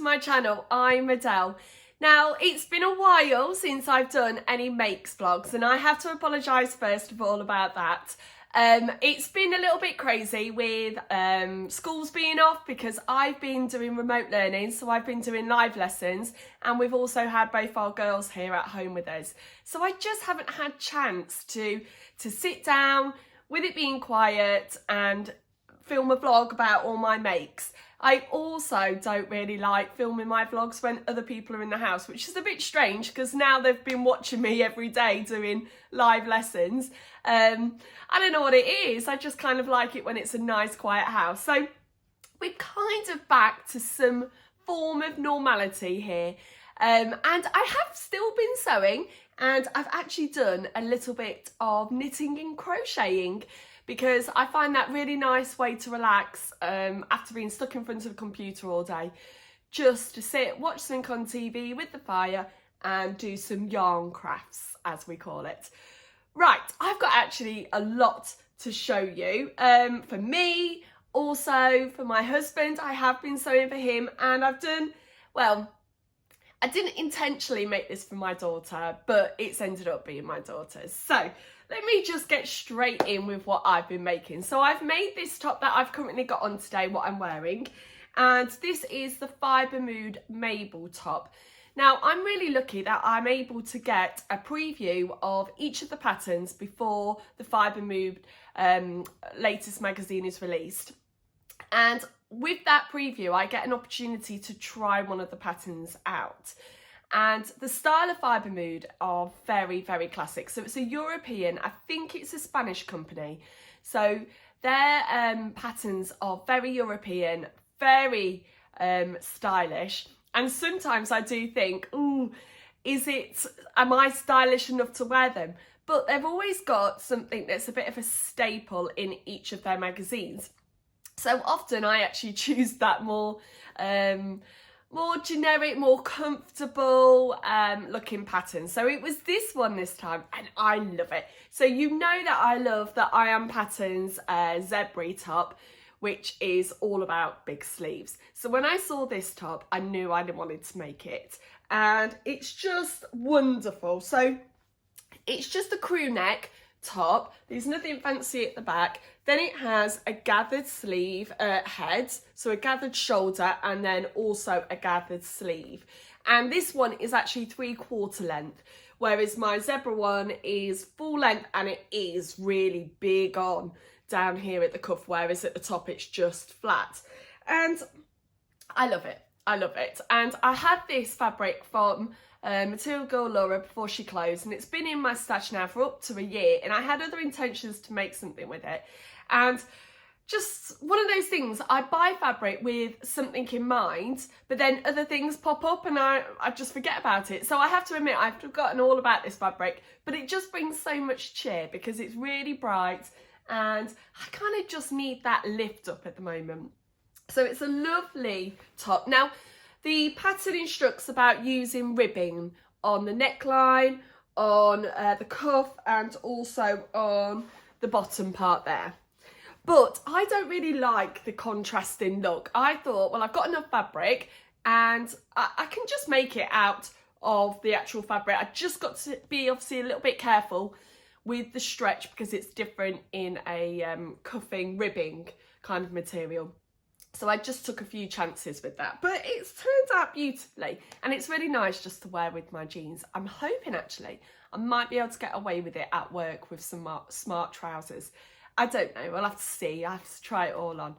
to my channel. I'm Mabel. Now, it's been a while since I've done any makes vlogs, and I have to apologise first of all about that. It's been a little bit crazy with schools being off because I've been doing remote learning, so I've been doing live lessons, and we've also had both our girls here at home with us. So I just haven't had chance to sit down with it being quiet and film a vlog about all my makes. I also don't really like filming my vlogs when other people are in the house, which is a bit strange because now they've been watching me every day doing live lessons. I don't know what it is. I just kind of like it when it's a nice quiet house. So we're kind of back to some form of normality here. And I have still been sewing, and I've actually done a little bit of knitting and crocheting, because I find that really nice way to relax after being stuck in front of a computer all day. Just to sit, watch something on TV with the fire and do some yarn crafts, as we call it. Right, I've got actually a lot to show you. For me, also for my husband, I have been sewing for him, and I've done, well, I didn't intentionally make this for my daughter, but it's ended up being my daughter's. So let me just get straight in with what I've been making. So I've made this top that I've currently got on today, what I'm wearing. And this is the Fibre Mood Mabel top. Now, I'm really lucky that I'm able to get a preview of each of the patterns before the Fibre Mood latest magazine is released. And with that preview, I get an opportunity to try one of the patterns out. And the style of Fibre Mood are very, very classic. So it's a European, I think it's a Spanish company. So their patterns are very European, very stylish. And sometimes I do think, ooh, am I stylish enough to wear them? But they've always got something that's a bit of a staple in each of their magazines. So often I actually choose that more generic, more comfortable looking pattern. So it was this one this time, and I love it. So you know that I love the I Am Patterns zebra top, which is all about big sleeves. So when I saw this top, I knew I wanted to make it, and it's just wonderful. So it's just a crew neck top. There's nothing fancy at the back. Then it has a gathered sleeve head, so a gathered shoulder, and then also a gathered sleeve. And this one is actually 3/4 length, whereas my zebra one is full length, and it is really big on down here at the cuff, whereas at the top it's just flat. And I love it. I love it. And I had this fabric from Material Girl Laura before she closed, and it's been in my stash now for up to a year, and I had other intentions to make something with it. And just one of those things, I buy fabric with something in mind, but then other things pop up and I just forget about it. So I have to admit, I've forgotten all about this fabric, but it just brings so much cheer because it's really bright, and I kind of just need that lift up at the moment. So it's a lovely top. Now, the pattern instructs about using ribbing on the neckline, on the cuff, and also on the bottom part there. But I don't really like the contrasting look. I thought, well, I've got enough fabric and I can just make it out of the actual fabric. I just got to be obviously a little bit careful with the stretch because it's different in a cuffing, ribbing kind of material. So I just took a few chances with that, but it's turned out beautifully, and it's really nice just to wear with my jeans. I'm hoping actually I might be able to get away with it at work with some smart trousers. I don't know, we'll have to see. I have to try it all on.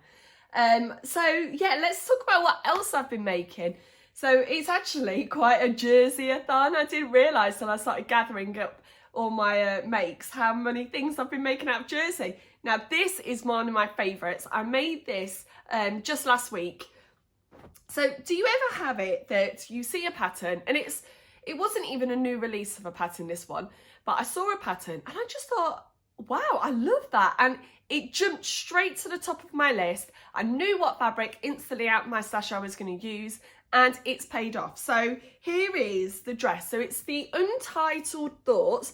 So yeah, let's talk about what else I've been making. So it's actually quite a jersey-a-thon. I didn't realise till I started gathering up all my makes how many things I've been making out of jersey. Now this is one of my favourites. I made this just last week. So do you ever have it that you see a pattern, and it wasn't even a new release of a pattern, this one, but I saw a pattern and I just thought, wow, I love that, and it jumped straight to the top of my list. I knew what fabric instantly out of my stash I was going to use, and it's paid off. So here is the dress. So it's the Untitled Thoughts.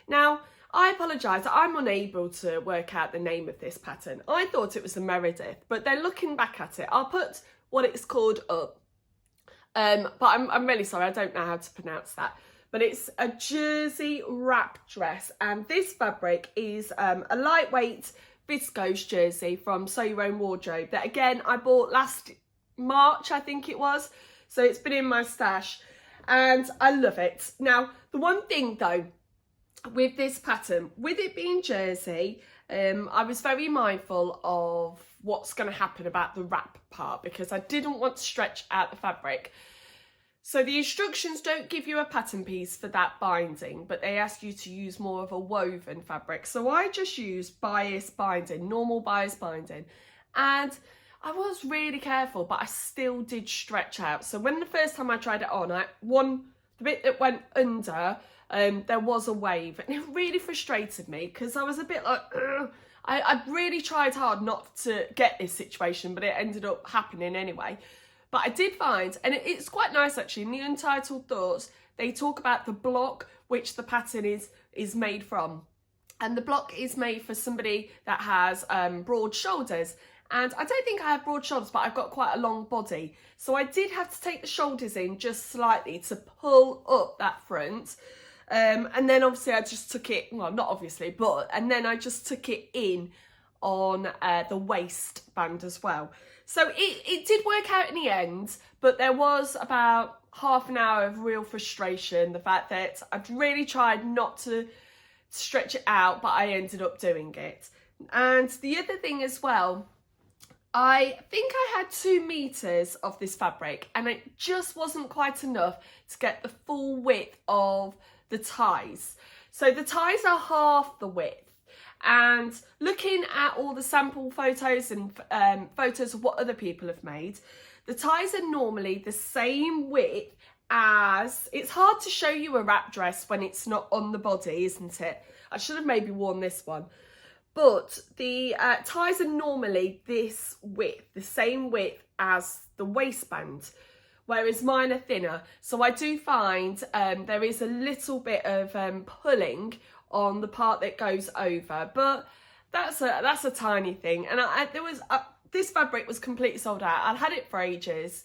Now, I apologise, I'm unable to work out the name of this pattern. I thought it was the Meredith, but then looking back at it, I'll put what it's called up. But I'm really sorry, I don't know how to pronounce that. But it's a jersey wrap dress, and this fabric is a lightweight viscose jersey from Sew Your Own Wardrobe that, again, I bought last March, I think it was. So it's been in my stash and I love it. Now, the one thing though with this pattern, with it being jersey, I was very mindful of what's going to happen about the wrap part because I didn't want to stretch out the fabric. So the instructions don't give you a pattern piece for that binding, but they ask you to use more of a woven fabric. So I just used bias binding, normal bias binding. And I was really careful, but I still did stretch out. So when the first time I tried it on, the bit that went under, there was a wave. And it really frustrated me because I was a bit like, ugh. I really tried hard not to get this situation, but it ended up happening anyway. But I did find, and it's quite nice actually, in the Untitled Thoughts, they talk about the block which the pattern is made from. And the block is made for somebody that has broad shoulders. And I don't think I have broad shoulders, but I've got quite a long body. So I did have to take the shoulders in just slightly to pull up that front. And then obviously I just took it, well, not obviously, but, and then I just took it in on the waistband as well. So it did work out in the end, but there was about half an hour of real frustration. The fact that I'd really tried not to stretch it out, but I ended up doing it. And the other thing as well, I think I had 2 meters of this fabric and it just wasn't quite enough to get the full width of the ties. So the ties are half the width. And looking at all the sample photos and photos of what other people have made, the ties are normally the same width as, it's hard to show you a wrap dress when it's not on the body, isn't it? I should have maybe worn this one. But the ties are normally this width, the same width as the waistband, whereas mine are thinner. So I do find there is a little bit of pulling on the part that goes over, but that's a tiny thing. And this fabric was completely sold out. I'd had it for ages,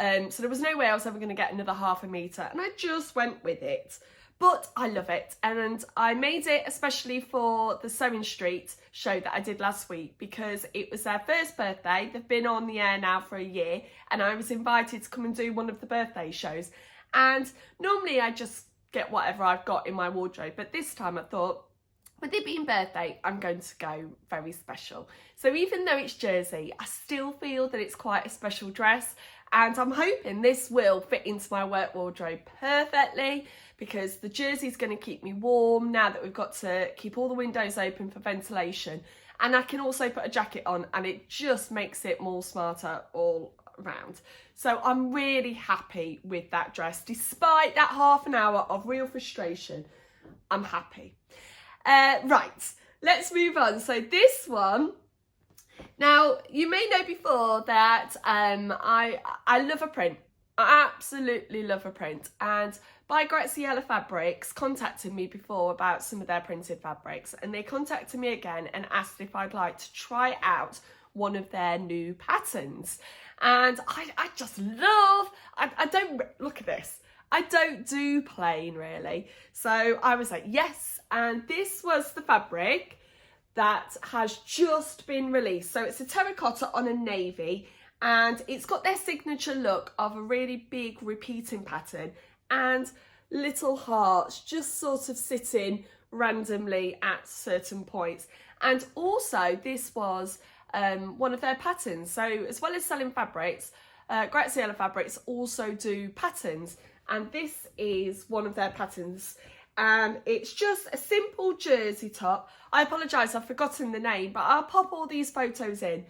so there was no way I was ever going to get another half a metre, and I just went with it. But I love it, and I made it especially for the Sewing Street show that I did last week because it was their first birthday. They've been on the air now for a year, and I was invited to come and do one of the birthday shows. And normally I just get whatever I've got in my wardrobe, but this time I thought, with it being birthday, I'm going to go very special. So even though it's jersey, I still feel that it's quite a special dress, and I'm hoping this will fit into my work wardrobe perfectly because the jersey is going to keep me warm now that we've got to keep all the windows open for ventilation, and I can also put a jacket on and it just makes it more smarter all around. So I'm really happy with that dress. Despite that half an hour of real frustration, I'm happy. Right, let's move on. So this one, now you may know before that I love a print. I absolutely love a print, and by Graziela Fabrics contacted me before about some of their printed fabrics, and they contacted me again and asked if I'd like to try out one of their new patterns. And I just love, I don't, look at this, I don't do plain really. So I was like, yes, and this was the fabric that has just been released. So it's a terracotta on a navy, and it's got their signature look of a really big repeating pattern and little hearts just sort of sitting randomly at certain points. And also this was one of their patterns. So as well as selling fabrics, Graziela Fabrics also do patterns, and this is one of their patterns, and it's just a simple jersey top. I apologise, I've forgotten the name, but I'll pop all these photos in,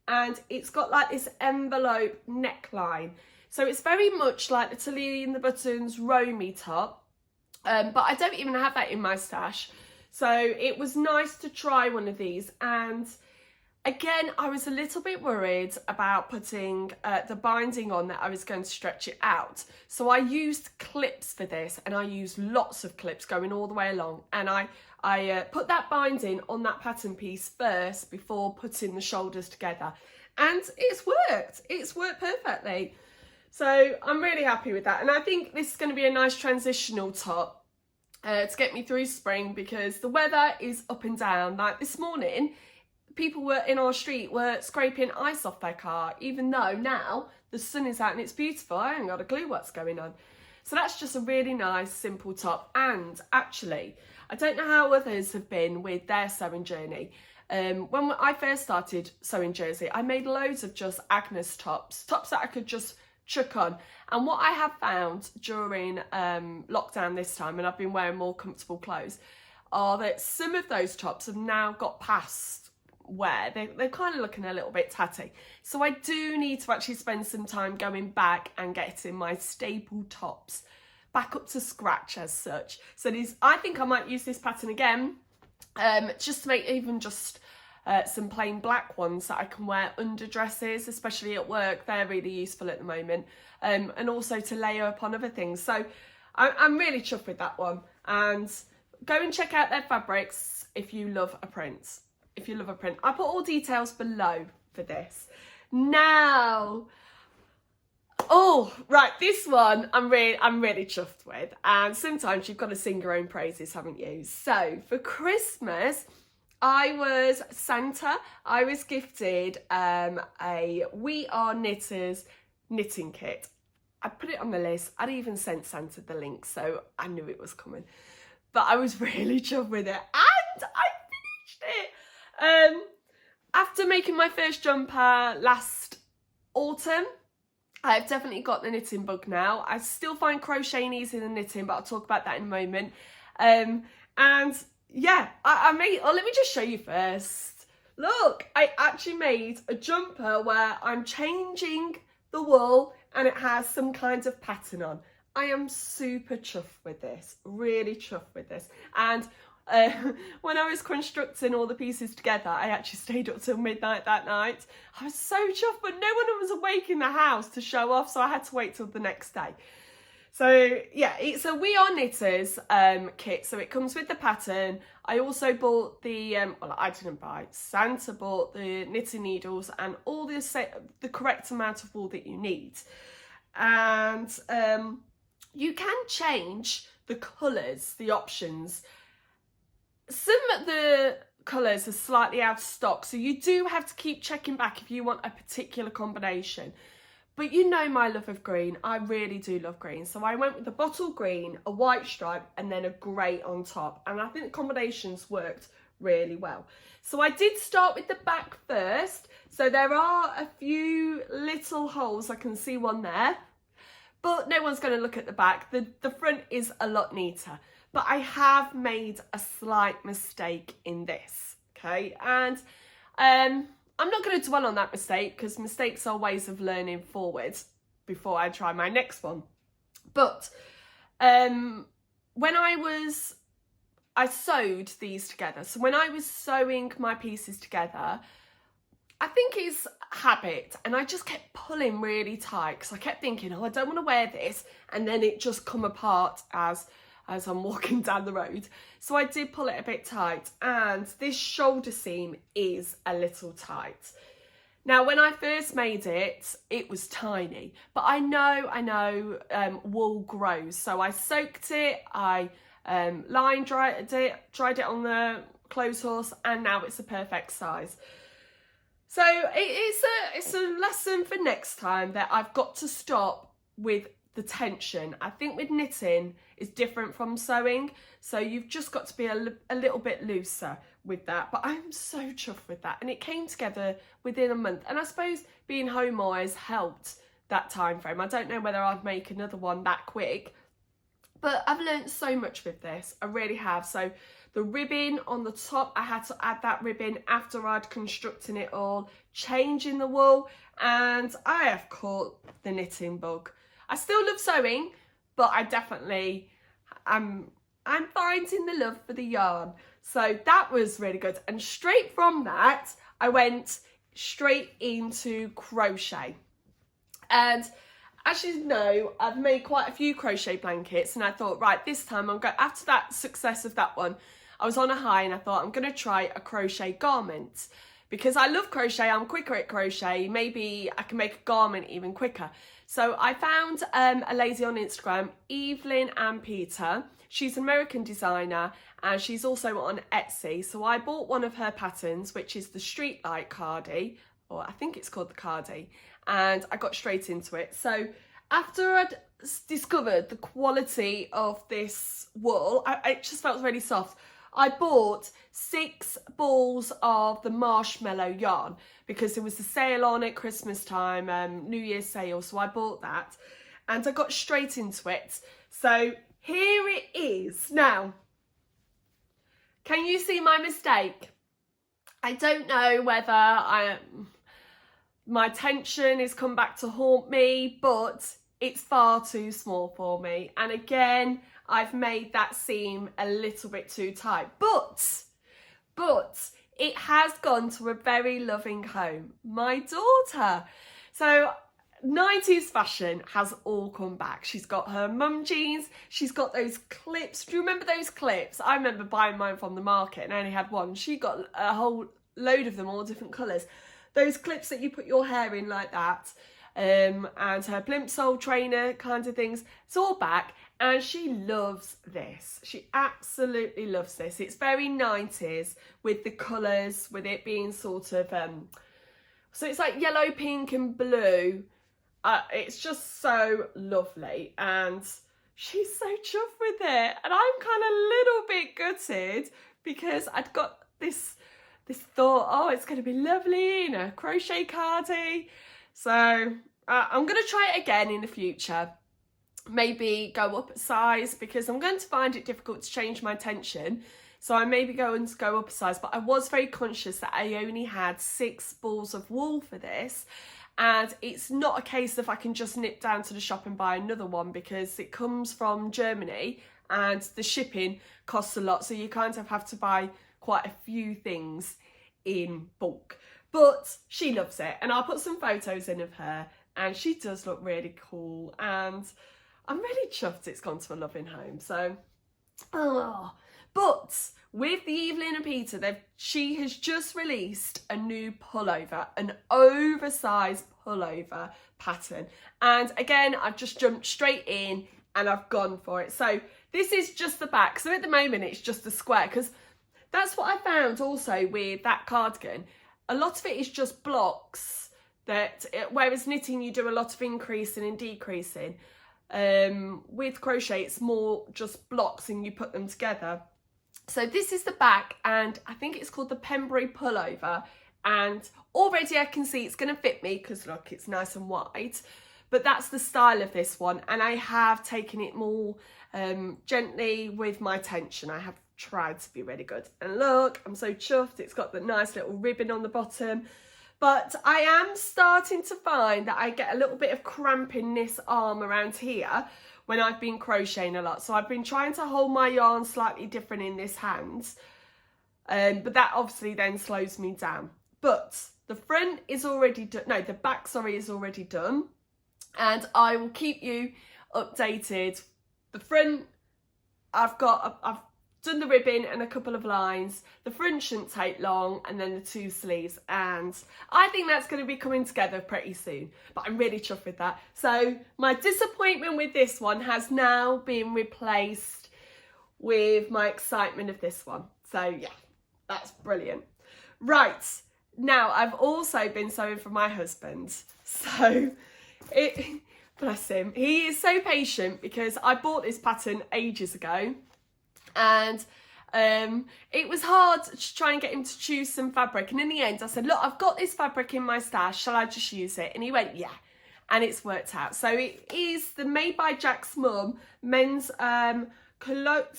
and it's got like this envelope neckline, so it's very much like the Tilly and the Buttons Romy top, but I don't even have that in my stash, so it was nice to try one of these. And again, I was a little bit worried about putting the binding on, that I was going to stretch it out. So I used clips for this, and I used lots of clips going all the way along. And I put that binding on that pattern piece first before putting the shoulders together. And it's worked perfectly. So I'm really happy with that. And I think this is going to be a nice transitional top to get me through spring, because the weather is up and down. Like this morning, people were in our street were scraping ice off their car, even though now the sun is out and it's beautiful. I haven't got a clue what's going on. So that's just a really nice, simple top. And actually, I don't know how others have been with their sewing journey. When I first started sewing jersey, I made loads of just Agnes tops that I could just chuck on. And what I have found during lockdown this time, and I've been wearing more comfortable clothes, are that some of those tops have now got past wear. They're kind of looking a little bit tatty. So I do need to actually spend some time going back and getting my staple tops back up to scratch as such. So I think I might use this pattern again, just to make even just some plain black ones that I can wear under dresses, especially at work. They're really useful at the moment, and also to layer upon other things. So I'm really chuffed with that one. And go and check out their fabrics if you love a print. If you love a print, I put all details below for this. Now, oh right, this one I'm really chuffed with. And sometimes you've got to sing your own praises, haven't you? So for Christmas, I was gifted a We Are Knitters knitting kit. I put it on the list. I'd even sent Santa the link, so I knew it was coming. But I was really chuffed with it, and I finished it. After making my first jumper last autumn, I've definitely got the knitting bug now. I still find crocheting easy than knitting, but I'll talk about that in a moment. And yeah, I made, oh, let me just show you first. Look, I actually made a jumper where I'm changing the wool and it has some kind of pattern on. I am super chuffed with this, really chuffed with this. And when I was constructing all the pieces together, I actually stayed up till midnight that night. I was so chuffed, but no one was awake in the house to show off, so I had to wait till the next day. So yeah, it's a We Are Knitters kit, so it comes with the pattern. I also bought the, well, I didn't buy, Santa bought the knitting needles and all the correct amount of wool that you need. And you can change the colours, the options. Some of the colours are slightly out of stock, so you do have to keep checking back if you want a particular combination. But you know my love of green, I really do love green. So I went with the bottle green, a white stripe, and then a grey on top. And I think the combinations worked really well. So I did start with the back first. So there are a few little holes, I can see one there. But no one's going to look at the back. The front is a lot neater. But I have made a slight mistake in this, okay? And I'm not going to dwell on that mistake because mistakes are ways of learning forward before I try my next one. But when I sewed these together. So when I was sewing my pieces together, I think it's habit, and I just kept pulling really tight because I kept thinking, oh, I don't want to wear this, and then it just come apart as I'm walking down the road. So I did pull it a bit tight, and this shoulder seam is a little tight. Now, when I first made it, it was tiny, but I know wool grows. So I soaked it, I line dried it on the clothes horse, and now it's a perfect size. So it's a lesson for next time that I've got to stop with the tension. I think with knitting is different from sewing, so you've just got to be a little bit looser with that. But I'm so chuffed with that, and it came together within a month. And I suppose being home always helped that time frame. I don't know whether I'd make another one that quick, but I've learned so much with this. I really have. So the ribbon on the top, I had to add that ribbon after I'd constructed it all, changing the wool, and I have caught the knitting bug. I still love sewing, but I definitely I'm finding the love for the yarn. So that was really good. And straight from that, I went straight into crochet. And as you know, I've made quite a few crochet blankets, and I thought, right, this time after that success of that one, I was on a high, and I thought I'm going to try a crochet garment, because I love crochet, I'm quicker at crochet, maybe I can make a garment even quicker. So I found a lady on Instagram, Evelyn and Peter. She's an American designer and she's also on Etsy. So I bought one of her patterns, which is the Streetlight cardie, or I think it's called the cardie, and I got straight into it. So after I'd discovered the quality of this wool, it just felt really soft. I bought 6 balls of the Marshmallow Yarn because there was a sale on at Christmas time, New Year's sale, so I bought that and I got straight into it. So here it is. Now, can you see my mistake? I don't know whether my tension has come back to haunt me, but it's far too small for me. And again, I've made that seem a little bit too tight, but it has gone to a very loving home, my daughter. So 90s fashion has all come back. She's got her mum jeans, she's got those clips. Do you remember those clips? I remember buying mine from the market and I only had one. She got a whole load of them, all different colours. Those clips that you put your hair in like that, and her plimsoll trainer kind of things. It's all back and she loves this. She absolutely loves this. It's very 90s with the colours, with it being sort of, so it's like yellow, pink and blue. It's just so lovely and she's so chuffed with it. And I'm kind of a little bit gutted because I'd got this thought, oh, it's going to be lovely in a crochet cardie. So I'm going to try it again in the future. Maybe go up a size because I'm going to find it difficult to change my tension. So I may be going to go up a size, but I was very conscious that I only had 6 balls of wool for this. And it's not a case of I can just nip down to the shop and buy another one because it comes from Germany and the shipping costs a lot. So you kind of have to buy quite a few things in bulk. But she loves it and I'll put some photos in of her and she does look really cool and I'm really chuffed it's gone to a loving home. So, but with the Evelyn and Peter, she has just released a new pullover, an oversized pullover pattern. And again, I've just jumped straight in and I've gone for it. So this is just the back. So at the moment, it's just a square because that's what I found also with that cardigan. A lot of it is just blocks whereas knitting, you do a lot of increasing and decreasing. With crochet, it's more just blocks and you put them together. So this is the back and I think it's called the Pembry Pullover. And already I can see it's going to fit me because look, it's nice and wide. But that's the style of this one. And I have taken it more gently with my tension. I have tried to be really good. And look, I'm so chuffed. It's got the nice little ribbon on the bottom. But I am starting to find that I get a little bit of cramp in this arm around here when I've been crocheting a lot. So I've been trying to hold my yarn slightly different in this hand. But that obviously then slows me down. But the front is already done. No, the back, sorry, is already done. And I will keep you updated. The front, I've done the ribbon and a couple of lines. The front shouldn't take long, and then the 2 sleeves. And I think that's going to be coming together pretty soon. But I'm really chuffed with that. So my disappointment with this one has now been replaced with my excitement of this one. So yeah, that's brilliant. Right, now I've also been sewing for my husband. So bless him. He is so patient because I bought this pattern ages ago. And it was hard to try and get him to choose some fabric, and in the end I said, look, I've got this fabric in my stash, shall I just use it? And he went, yeah, and it's worked out. So it is the Made by Jack's Mum men's culotte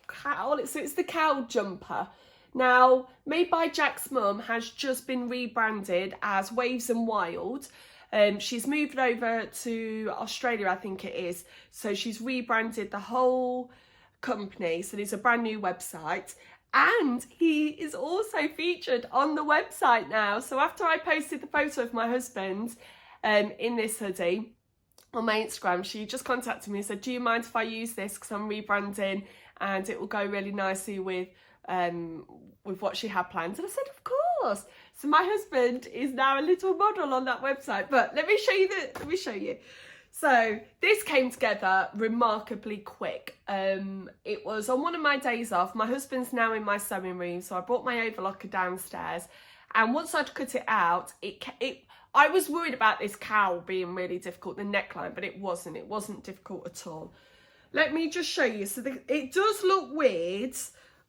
cowl. So it's the cowl jumper. Now, Made by Jack's Mum has just been rebranded as Waves and Wild. She's moved over to Australia, I think it is, so she's rebranded the whole company, so there's a brand new website, and he is also featured on the website now. So after I posted the photo of my husband in this hoodie on my Instagram, she just contacted me and said, do you mind if I use this because I'm rebranding and it will go really nicely with what she had planned? And I said, of course. So my husband is now a little model on that website, but let me show you. So this came together remarkably quick. It was on one of my days off. My husband's now in my sewing room, so I brought my overlocker downstairs, and once I'd cut it out, I was worried about this cowl being really difficult, the neckline, but it wasn't difficult at all. Let me just show you. So it does look weird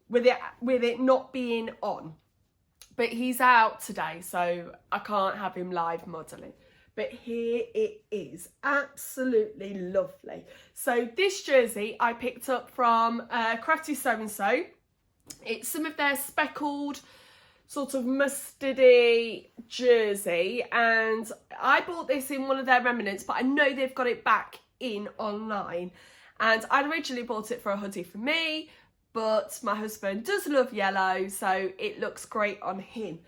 with it not being on, but he's out today, so I can't have him live modelling. But here it is, absolutely lovely. So this jersey I picked up from Crafty So-and-So. It's some of their speckled sort of mustardy jersey, and I bought this in one of their remnants, but I know they've got it back in online. And I'd originally bought it for a hoodie for me, but my husband does love yellow, so it looks great on him.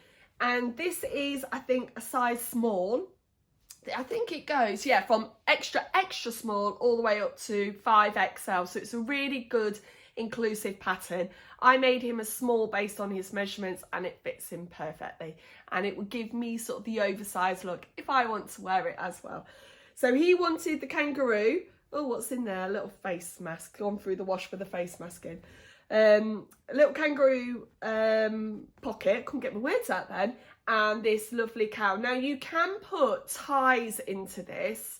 And this is, I think, a size small. I think it goes, yeah, from extra small all the way up to 5XL. So it's a really good inclusive pattern. I made him a small based on his measurements, and it fits him perfectly. And it would give me sort of the oversized look if I want to wear it as well. So he wanted the kangaroo. Oh, what's in there? A little face mask. Gone through the wash with the face mask in. A little kangaroo pocket. Couldn't get my words out then. And this lovely cowl. Now you can put ties into this,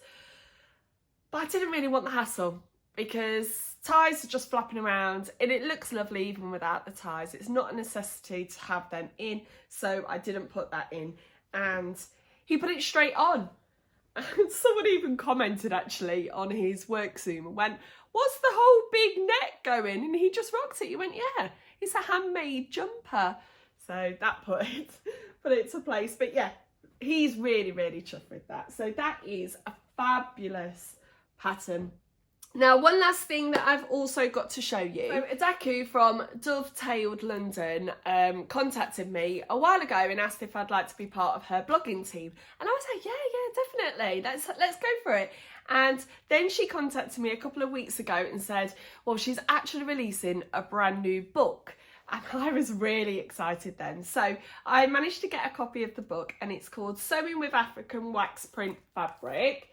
but I didn't really want the hassle because ties are just flapping around and it looks lovely even without the ties. It's not a necessity to have them in, so I didn't put that in. And he put it straight on. And someone even commented actually on his work Zoom and went, "What's the whole big neck going?" And he just rocked it. He went, "Yeah, it's a handmade jumper." So that put it to place. But yeah, he's really, really chuffed with that. So that is a fabulous pattern. Now, one last thing that I've also got to show you. So Adaku from Dovetailed London contacted me a while ago and asked if I'd like to be part of her blogging team. And I was like, yeah, definitely. Let's go for it. And then she contacted me a couple of weeks ago and said, well, she's actually releasing a brand new book. And I was really excited then. So I managed to get a copy of the book, and it's called Sewing with African Wax Print Fabric.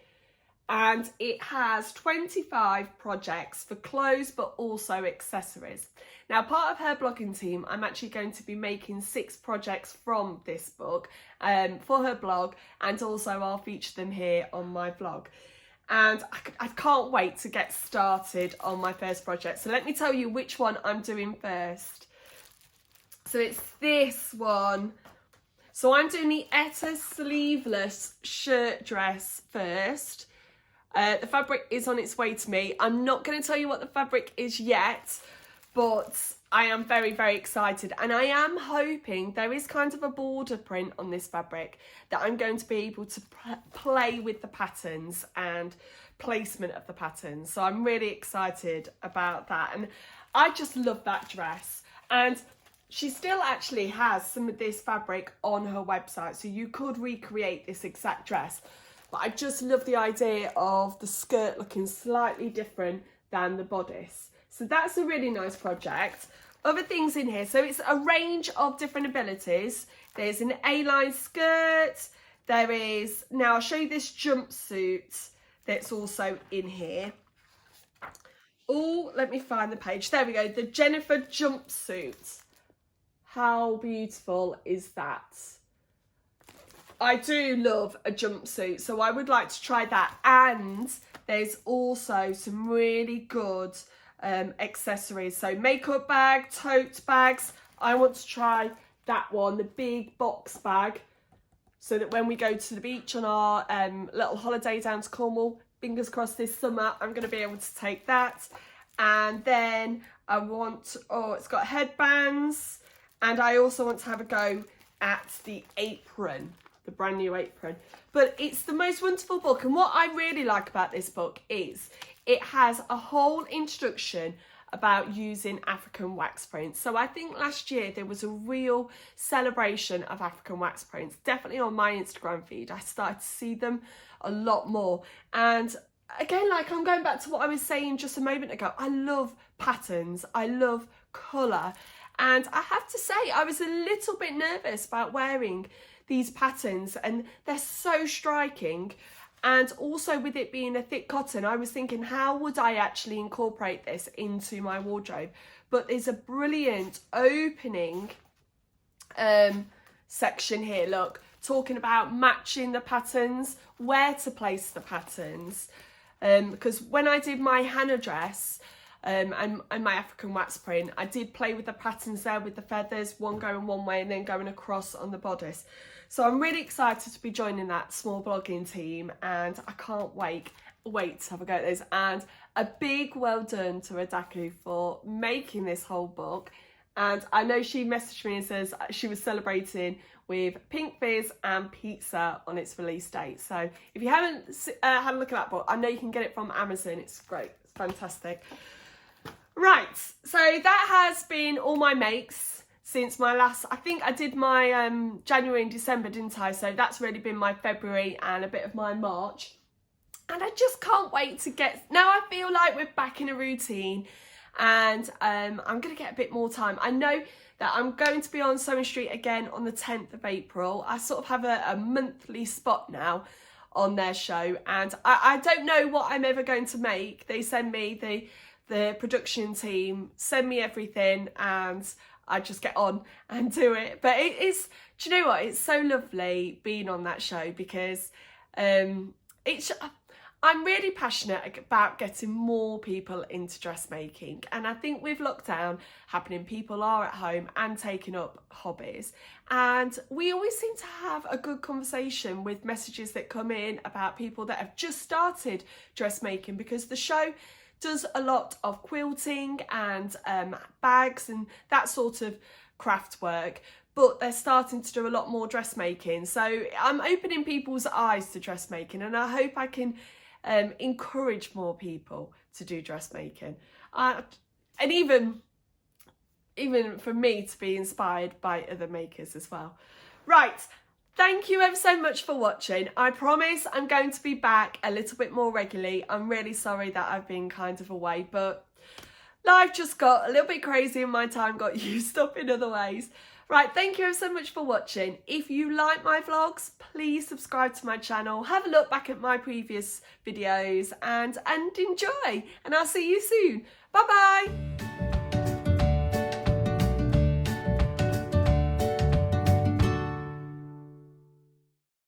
And it has 25 projects for clothes, but also accessories. Now, part of her blogging team, I'm actually going to be making 6 projects from this book for her blog, and also I'll feature them here on my vlog. And I can't wait to get started on my first project. So let me tell you which one I'm doing first. So it's this one. So I'm doing the Etta sleeveless shirt dress first. The fabric is on its way to me. I'm not going to tell you what the fabric is yet, but I am very, very excited. And I am hoping there is kind of a border print on this fabric that I'm going to be able to play with the patterns and placement of the patterns. So I'm really excited about that. And I just love that dress. And she still actually has some of this fabric on her website, so you could recreate this exact dress. But I just love the idea of the skirt looking slightly different than the bodice. So that's a really nice project. Other things in here, so it's a range of different abilities. There's an A-line skirt. There is, now I'll show you this jumpsuit that's also in here. Oh, let me find the page. There we go, the Jennifer jumpsuit. How beautiful is that? I do love a jumpsuit, so I would like to try that. And there's also some really good accessories. So makeup bag, tote bags. I want to try that one, the big box bag, so that when we go to the beach on our little holiday down to Cornwall, fingers crossed this summer, I'm going to be able to take that. And then I want, oh, it's got headbands. And I also want to have a go at the apron, the brand new apron. But it's the most wonderful book. And what I really like about this book is it has a whole instruction about using African wax prints. So I think last year there was a real celebration of African wax prints. Definitely on my Instagram feed, I started to see them a lot more. And again, like I'm going back to what I was saying just a moment ago, I love patterns, I love colour. And I have to say, I was a little bit nervous about wearing these patterns, and they're so striking. And also with it being a thick cotton, I was thinking, how would I actually incorporate this into my wardrobe? But there's a brilliant opening section here, look, talking about matching the patterns, where to place the patterns. Because when I did my Hannah dress and my African wax print, I did play with the patterns there with the feathers, one going one way and then going across on the bodice. So I'm really excited to be joining that small blogging team, and I can't wait to have a go at this. And a big well done to Adaku for making this whole book. And I know she messaged me and says she was celebrating with Pink Fizz and pizza on its release date. So if you haven't had a look at that book, I know you can get it from Amazon. It's great. It's fantastic. Right, so that has been all my makes since my last, I think I did my January and December, didn't I? So that's really been my February and a bit of my March. And I just can't wait to now I feel like we're back in a routine, and I'm going to get a bit more time. I know that I'm going to be on Sewing Street again on the 10th of April. I sort of have a monthly spot now on their show, and I don't know what I'm ever going to make. They send me, the production team send me everything, and I just get on and do it. But do you know what? It's so lovely being on that show, because I'm really passionate about getting more people into dressmaking. And I think with lockdown happening, people are at home and taking up hobbies. And we always seem to have a good conversation with messages that come in about people that have just started dressmaking, because the show does a lot of quilting and bags and that sort of craft work, but they're starting to do a lot more dressmaking. So I'm opening people's eyes to dressmaking, and I hope I can encourage more people to do dressmaking, and even for me to be inspired by other makers as well. Right. Thank you ever so much for watching. I promise I'm going to be back a little bit more regularly. I'm really sorry that I've been kind of away, but life just got a little bit crazy and my time got used up in other ways. Right, thank you ever so much for watching. If you like my vlogs, please subscribe to my channel. Have a look back at my previous videos and enjoy. And I'll see you soon. Bye-bye.